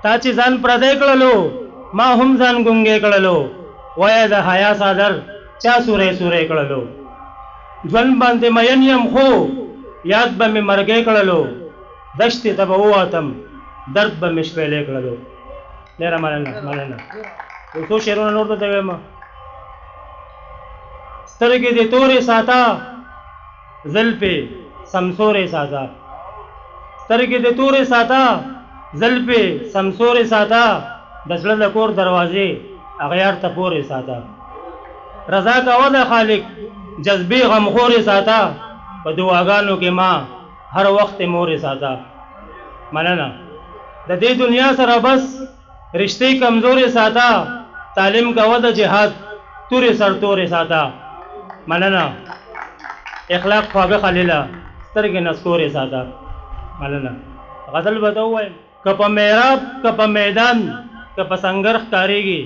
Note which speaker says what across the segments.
Speaker 1: تا چې ځان پردی کړلو ما هم ځان ګونګې کړلو وایه د حیا صادر چا سورې سورې کړلو ژوند باندې مین یم خو یاد به مې مرګې کړلو دشتې ته به ووتم درد به مې شپېلې کړلو. ډېره مننه. یو څو شعرونه نور درته وایم. سترګې دې تورې ساته زلفې سمسورې ساته سترګې دې تورې ساته زلفې سمسورې ساته د زړه د کور دروازې اغیار ته پورې ساته رضا کوه د خالق جذبې غمخورې ساته په دعاګانو کې ما هر وخت مورې ساته. مننه. د دې دنیا سره بس رشتې کمزورې ساته تعلیم کوه د جهاد تورې سرتورې ساته. مننه. اخلاق خواږه خلیله سترګې نسکورې ساته. مننه. غزل به ته ووایم که په محراب که په میدان که په سنګر ښکارېږي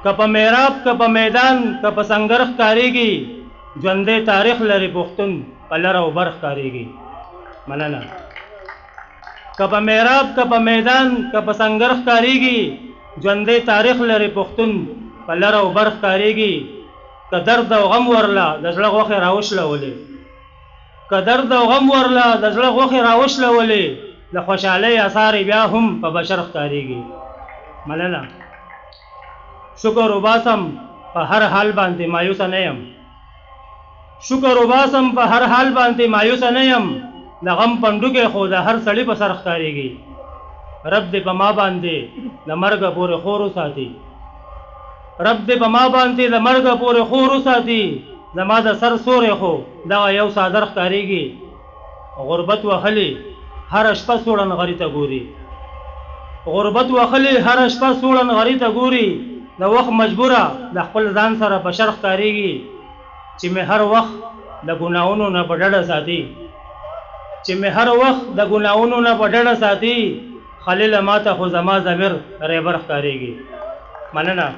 Speaker 1: که په محراب که په میدان که په سنګر ښکارېږي ژوندی تاریخ لري پښتون په لر او بر ښکارېږي. مننه. که په محراب که په میدان که په سنګر ښکارېږي ژوندی تاریخ لري پښتون په لر او بر ښکارېږي. که درد او غم ورله د زړه غوښې راوشلولې که درد او غم ورله د زړه غوښې راوشلولې د خوشحالۍ اثار بیا هم په بشر ښکارېږي. مننه. شکر وباسم په هر حال باندې مایوسه نه یم شکر وباسم په هر حال باندې مایوسه نه یم د غم پنډوکې خو د هر سړي په سر ښکارېږي. رب دې په ما باندې د مرګه پورې خور وساتي رب دې په ما باندې د مرګه پورې خور وساتي زما د سر سورې خو دغه یو څادر ښکارېږي. غربت وهلې هره شپه سوړن غري ته ګوري غربت وهلې هره شپه سوړن غري ته ګوري د وخت مجبوره د خپل ځان سره په شر ښکارېږي چې مې هر وخت د ګناهونو نه په ډډه ساتي چې مې هر وخت د ګناهونو نه په ډډه ساتي خلیله ماته خو زما ضمیر ریبر ښکارېږي. مننه.